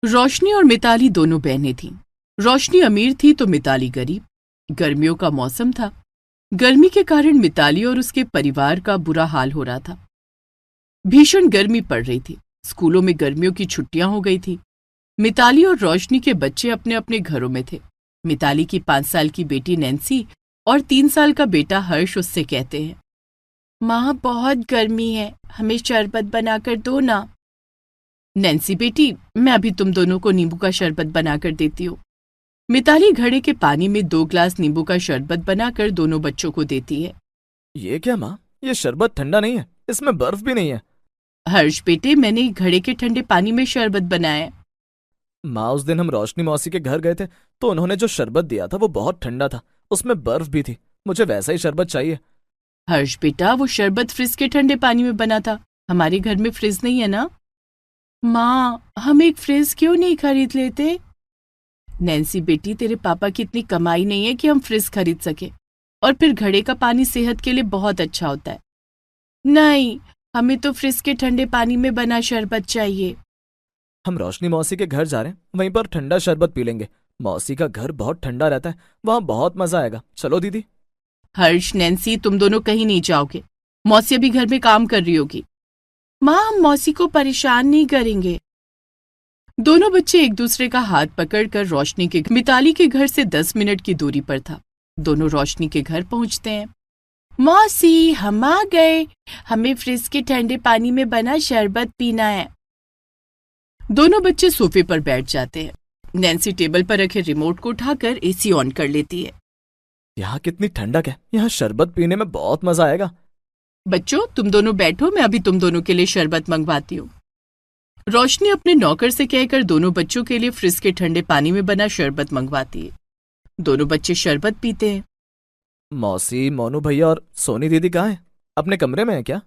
रोशनी और मिताली दोनों बहनें थीं। रोशनी अमीर थी तो मिताली गरीब। गर्मियों का मौसम था। गर्मी के कारण मिताली और उसके परिवार का बुरा हाल हो रहा था। भीषण गर्मी पड़ रही थी। स्कूलों में गर्मियों की छुट्टियां हो गई थी। मिताली और रोशनी के बच्चे अपने अपने घरों में थे। मिताली की 5 साल की बेटी नैन्सी और 3 साल का बेटा हर्ष उससे कहते हैं, माँ बहुत गर्मी है, हमें शरबत बनाकर दो ना। नैन्सी बेटी, मैं अभी तुम दोनों को नींबू का शरबत बनाकर देती हूँ। मिताली घड़े के पानी में 2 ग्लास नींबू का शरबत बनाकर दोनों बच्चों को देती है। ये क्या माँ, ये शरबत ठंडा नहीं है, इसमें बर्फ भी नहीं है। हर्ष बेटे, मैंने घड़े के ठंडे पानी में शरबत बनाया है। माँ, उस दिन हम रोशनी मौसी के घर गए थे तो उन्होंने जो शरबत दिया था वो बहुत ठंडा था, उसमें बर्फ भी थी। मुझे वैसा ही शरबत चाहिए। हर्ष बेटा, वो शरबत फ्रिज के ठंडे पानी में बना था। हमारे घर में फ्रिज नहीं है ना। माँ, हम एक फ्रिज क्यों नहीं खरीद लेते? नैन्सी बेटी, तेरे पापा की इतनी कमाई नहीं है कि हम फ्रिज खरीद सके, और फिर घड़े का पानी सेहत के लिए बहुत अच्छा होता है। नहीं, हमें तो फ्रिज के ठंडे पानी में बना शरबत चाहिए। हम रोशनी मौसी के घर जा रहे हैं, वहीं पर ठंडा शरबत पी लेंगे। मौसी का घर बहुत ठंडा रहता है, वहां बहुत मजा आएगा। चलो दीदी। हर्ष, नैन्सी, तुम दोनों कहीं नहीं जाओगे। मौसी अभी घर में काम कर रही होगी। माँ, हम मौसी को परेशान नहीं करेंगे। दोनों बच्चे एक दूसरे का हाथ पकड़कर रोशनी के मिताली के घर से 10 मिनट की दूरी पर था। दोनों रोशनी के घर पहुंचते हैं। मौसी, हम आ गए, हमें फ्रिज के ठंडे पानी में बना शरबत पीना है। दोनों बच्चे सोफे पर बैठ जाते हैं। नैन्सी टेबल पर रखे रिमोट को उठाकर एसी ऑन कर लेती है। यहाँ कितनी ठंडक है, यहाँ शरबत पीने में बहुत मजा आएगा। बच्चों, तुम दोनों बैठो, मैं अभी तुम दोनों के लिए शरबत मंगवाती हूँ। रोशनी अपने नौकर से कहकर दोनों बच्चों के लिए फ्रिज के ठंडे पानी में बना शरबत मंगवाती है। दोनों बच्चे शरबत पीते हैं। मौसी, मोनू भैया और सोनी दीदी कहाँ हैं? अपने कमरे में है क्या?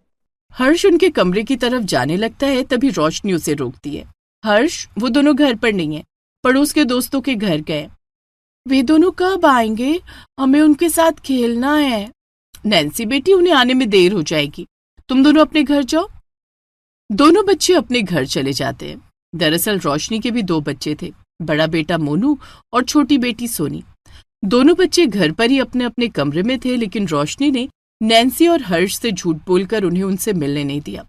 हर्ष उनके कमरे की तरफ जाने लगता है, तभी रोशनी उसे रोकती है। हर्ष, वो दोनों घर पर नहीं है, पड़ोस के दोस्तों के घर गए। वे दोनों कब आएंगे? हमें उनके साथ खेलना है। नैन्सी बेटी, उन्हें आने में देर हो जाएगी, तुम दोनों अपने घर जाओ। दोनों बच्चे अपने घर चले जाते हैं। दरअसल रोशनी के भी 2 बच्चे थे, बड़ा बेटा मोनू और छोटी बेटी सोनी। दोनों बच्चे घर पर ही अपने अपने कमरे में थे, लेकिन रोशनी ने नैन्सी और हर्ष से झूठ बोलकर उन्हें उनसे मिलने नहीं दिया।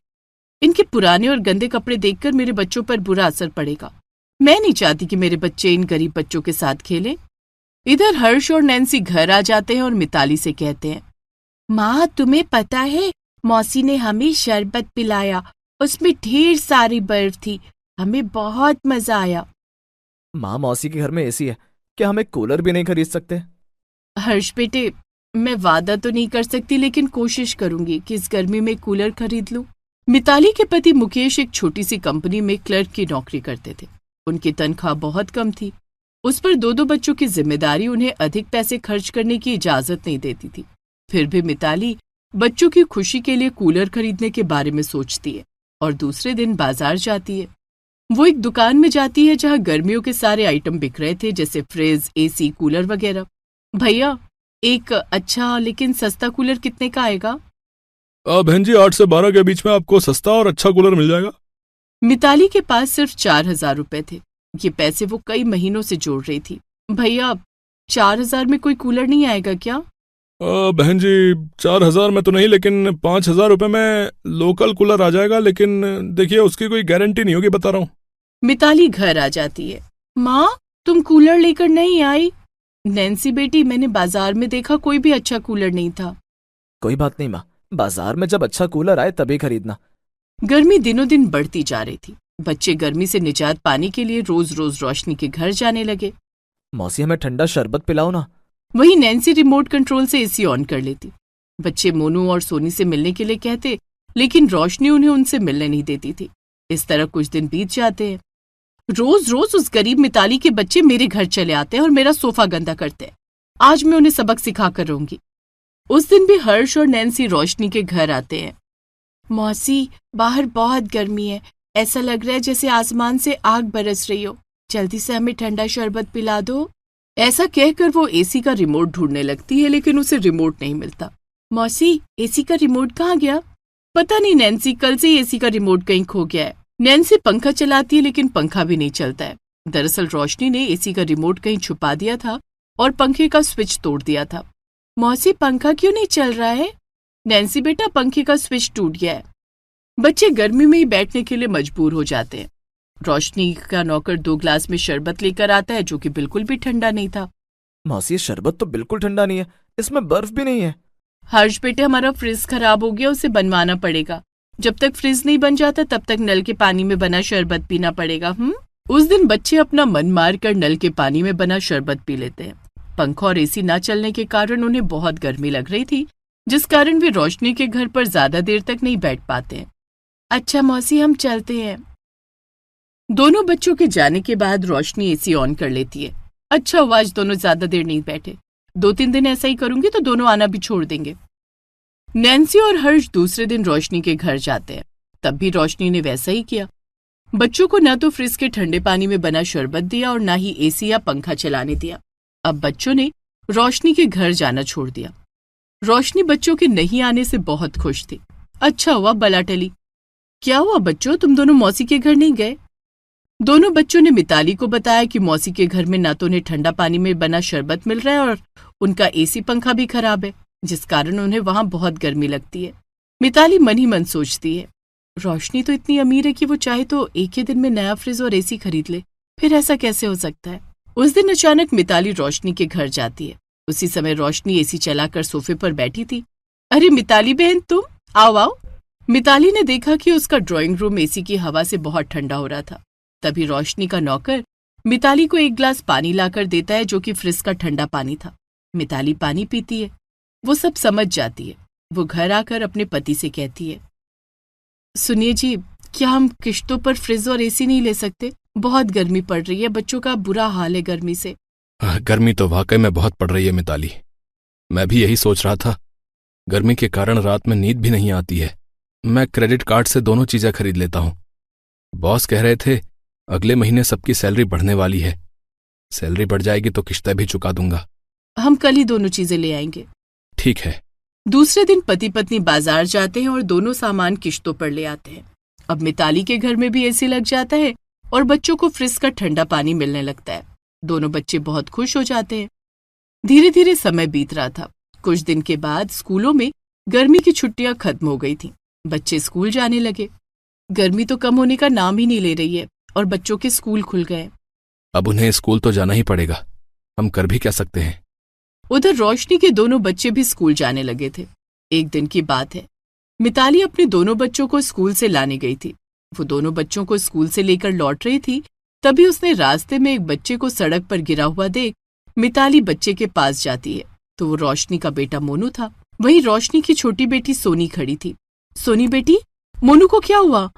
इनके पुराने और गंदे कपड़े देखकर मेरे बच्चों पर बुरा असर पड़ेगा। मैं नहीं चाहती कि मेरे बच्चे इन गरीब बच्चों के साथ खेलें। इधर हर्ष और नैन्सी घर आ जाते हैं और मिताली से कहते हैं, माँ, तुम्हें पता है, मौसी ने हमें शरबत पिलाया, उसमें ढेर सारी बर्फ थी, हमें बहुत मजा आया। माँ, मौसी के घर में एसी है, क्या हम एक कूलर भी नहीं खरीद सकते? हर्ष बेटे, मैं वादा तो नहीं कर सकती, लेकिन कोशिश करूंगी कि इस गर्मी में कूलर खरीद लूं। मिताली के पति मुकेश एक छोटी सी कंपनी में क्लर्क की नौकरी करते थे। उनकी तनख्वाह बहुत कम थी। उस पर 2 बच्चों की जिम्मेदारी उन्हें अधिक पैसे खर्च करने की इजाजत नहीं देती थी। फिर भी मिताली बच्चों की खुशी के लिए कूलर खरीदने के बारे में सोचती है और दूसरे दिन बाजार जाती है। वो एक दुकान में जाती है जहां गर्मियों के सारे आइटम बिक रहे थे, जैसे फ्रिज, एसी, कूलर वगैरह। भैया, एक अच्छा लेकिन सस्ता कूलर कितने का आएगा? बहन जी, 8 से 12 के बीच में आपको सस्ता और अच्छा कूलर मिल जाएगा। मिताली के पास सिर्फ 4,000 रुपए थे। ये पैसे वो कई महीनों से जोड़ रही थी। भैया, 4,000 में कोई कूलर नहीं आएगा क्या? बहन जी, 4,000 में तो नहीं, लेकिन 5,000 रुपए में लोकल कूलर आ जाएगा, लेकिन देखिए उसकी कोई गारंटी नहीं होगी, बता रहा हूँ। मिताली घर आ जाती है। माँ, तुम कूलर लेकर नहीं आई? नैन्सी बेटी, मैंने बाजार में देखा, कोई भी अच्छा कूलर नहीं था। कोई बात नहीं माँ, बाजार में जब अच्छा कूलर आए तभी खरीदना। गर्मी दिनों दिन बढ़ती जा रही थी। बच्चे गर्मी से निजात पाने के लिए रोज रोज रोशनी के घर जाने लगे। मौसी, हमें ठंडा शरबत पिलाओ ना। वहीं नैन्सी रिमोट कंट्रोल से एसी ऑन कर लेती। बच्चे मोनू और सोनी से मिलने के लिए कहते, लेकिन रोशनी उन्हें उनसे मिलने नहीं देती थी। इस तरह कुछ दिन बीत जाते हैं। रोज रोज उस गरीब मिताली के बच्चे मेरे घर चले आते हैं और मेरा सोफा गंदा करते हैं। आज मैं उन्हें सबक सिखा कर रहूंगी। उस दिन भी हर्ष और नैन्सी रोशनी के घर आते हैं। मौसी, बाहर बहुत गर्मी है, ऐसा लग रहा है जैसे आसमान से आग बरस रही हो, जल्दी से हमें ठंडा शरबत पिला दो। ऐसा कहकर वो एसी का रिमोट ढूंढने लगती है, लेकिन उसे रिमोट नहीं मिलता। मौसी, एसी का रिमोट कहाँ गया? पता नहीं नैन्सी, कल से ही एसी का रिमोट कहीं खो गया है। नैन्सी पंखा चलाती है लेकिन पंखा भी नहीं चलता है। दरअसल रोशनी ने एसी का रिमोट कहीं छुपा दिया था और पंखे का स्विच तोड़ दिया था। मौसी पंखा क्यों नहीं चल रहा है? नैन्सी बेटा पंखे का स्विच टूट गया है। बच्चे गर्मी में ही बैठने के लिए मजबूर हो जाते हैं। रोशनी का नौकर 2 गिलास में शरबत लेकर आता है जो कि बिल्कुल भी ठंडा नहीं था। मौसी ये शरबत तो बिल्कुल ठंडा नहीं है, इसमें बर्फ भी नहीं है। हर्ष बेटे हमारा फ्रिज खराब हो गया, उसे बनवाना पड़ेगा। जब तक फ्रिज नहीं बन जाता तब तक नल के पानी में बना शरबत पीना पड़ेगा। उस दिन बच्चे अपना मन मार कर नल के पानी में बना शरबत पी लेते हैं। पंखा और एसी ना चलने के कारण उन्हें बहुत गर्मी लग रही थी, जिस कारण वे रोशनी के घर पर ज्यादा देर तक नहीं बैठ पाते हैं। अच्छा मौसी हम चलते हैं। दोनों बच्चों के जाने के बाद रोशनी एसी ऑन कर लेती है। अच्छा हुआ आज दोनों ज्यादा देर नहीं बैठे, 2-3 दिन ऐसा ही करूंगी तो दोनों आना भी छोड़ देंगे। नैन्सी और हर्ष दूसरे दिन रोशनी के घर जाते हैं। तब भी रोशनी ने वैसा ही किया। बच्चों को न तो फ्रिज के ठंडे पानी में बना शरबत दिया और न ही एसी या पंखा चलाने दिया। अब बच्चों ने रोशनी के घर जाना छोड़ दिया। रोशनी बच्चों के नहीं आने से बहुत खुश थी। अच्छा हुआ बला टली। क्या हुआ बच्चों, तुम दोनों मौसी के घर नहीं गए? दोनों बच्चों ने मिताली को बताया कि मौसी के घर में न तो उन्हें ठंडा पानी में बना शरबत मिल रहा है और उनका एसी पंखा भी खराब है, जिस कारण उन्हें वहां बहुत गर्मी लगती है। मिताली मन ही मन सोचती है, रोशनी तो इतनी अमीर है कि वो चाहे तो एक ही दिन में नया फ्रिज और एसी खरीद ले, फिर ऐसा कैसे हो सकता है? उस दिन अचानक मिताली रोशनी के घर जाती है। उसी समय रोशनी एसी चलाकर सोफे पर बैठी थी। अरे मिताली बहन तुम, आओ आओ। मिताली ने देखा कि उसका ड्राइंग रूम एसी की हवा से बहुत ठंडा हो रहा था। तभी रोशनी का नौकर मिताली को 1 गिलास पानी लाकर देता है जो कि फ्रिज का ठंडा पानी था। मिताली पानी पीती है, वो सब समझ जाती है। वो घर आकर अपने पति से कहती है, सुनिए जी, क्या हम किश्तों पर फ्रिज और एसी नहीं ले सकते? बहुत गर्मी पड़ रही है, बच्चों का बुरा हाल है गर्मी से। गर्मी तो वाकई में बहुत पड़ रही है मिताली। मैं भी यही सोच रहा था, गर्मी के कारण रात में नींद भी नहीं आती है। मैं क्रेडिट कार्ड से दोनों चीजें खरीद लेता हूँ। बॉस कह रहे थे अगले महीने सबकी सैलरी बढ़ने वाली है, सैलरी बढ़ जाएगी तो किश्तें भी चुका दूंगा। हम कल ही दोनों चीजें ले आएंगे। ठीक है। दूसरे दिन पति पत्नी बाजार जाते हैं और दोनों सामान किश्तों पर ले आते हैं। अब मिताली के घर में भी एसी लग जाता है और बच्चों को फ्रिज का ठंडा पानी मिलने लगता है। दोनों बच्चे बहुत खुश हो जाते हैं। धीरे धीरे समय बीत रहा था। कुछ दिन के बाद स्कूलों में गर्मी की छुट्टियां खत्म हो गई थीं। बच्चे स्कूल जाने लगे। गर्मी तो कम होने का नाम ही नहीं ले रही है और बच्चों के स्कूल खुल गए। अब उन्हें स्कूल तो जाना ही पड़ेगा, हम कर भी क्या सकते हैं। उधर रोशनी के दोनों बच्चे भी स्कूल जाने लगे थे। एक दिन की बात है, मिताली अपने दोनों बच्चों को स्कूल से लाने गई थी। वो दोनों बच्चों को स्कूल से लेकर लौट रही थी, तभी उसने रास्ते में एक बच्चे को सड़क पर गिरा हुआ देख मिताली बच्चे के पास जाती है तो वो रोशनी का बेटा मोनू था। वहीं रोशनी की छोटी बेटी सोनी खड़ी थी। सोनी बेटी, मोनू को क्या हुआ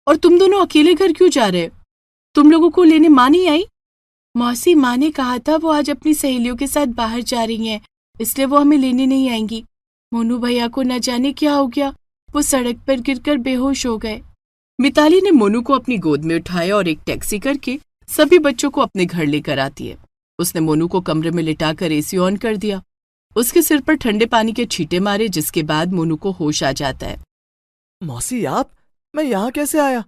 और तुम दोनों अकेले घर क्यों जा रहे? तुम लोगों को लेने माँ नहीं आई? मौसी, माँ ने कहा था वो आज अपनी सहेलियों के साथ बाहर जा रही हैं, इसलिए वो हमें लेने नहीं आएंगी। मोनू भैया को न जाने क्या हो गया, वो सड़क पर गिरकर बेहोश हो गए। मिताली ने मोनू को अपनी गोद में उठाया और एक टैक्सी करके सभी बच्चों को अपने घर लेकर आती है। उसने मोनू को कमरे में लिटाकर एसी ऑन कर दिया। उसके सिर पर ठंडे पानी के छींटे मारे, जिसके बाद मोनू को होश आ जाता है। मौसी आप, मैं यहाँ कैसे आया?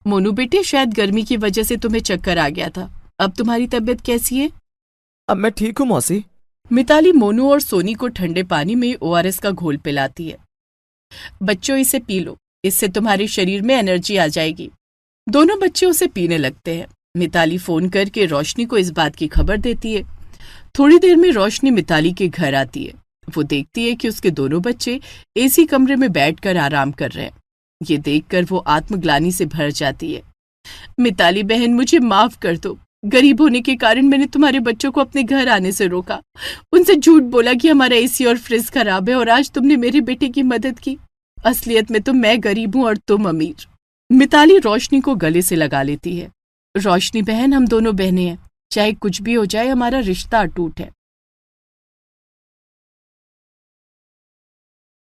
मोनू बेटे, शायद गर्मी की वजह से तुम्हें चक्कर आ गया था। अब तुम्हारी तबीयत कैसी है? अब मैं ठीक हूँ मौसी। मिताली मोनू और सोनी को ठंडे पानी में ORS का घोल पिलाती है। बच्चों इसे पी लो, इससे तुम्हारे शरीर में एनर्जी आ जाएगी। दोनों बच्चे उसे पीने लगते हैं। मिताली फोन करके रोशनी को इस बात की खबर देती है। थोड़ी देर में रोशनी मिताली के घर आती है। वो देखती है कि उसके दोनों बच्चे एसी कमरे में बैठकर आराम कर रहे हैं। ये देखकर वो आत्मग्लानि से भर जाती है। मिताली बहन, मुझे माफ कर दो। गरीब होने के कारण मैंने तुम्हारे बच्चों को अपने घर आने से रोका, उनसे झूठ बोला कि हमारा एसी और फ्रिज खराब है, और आज तुमने मेरे बेटे की मदद की। असलियत में तो मैं गरीब हूँ और तुम अमीर। मिताली रोशनी को गले से लगा लेती है। रोशनी बहन, हम दोनों बहनें हैं, चाहे कुछ भी हो जाए हमारा रिश्ता अटूट है।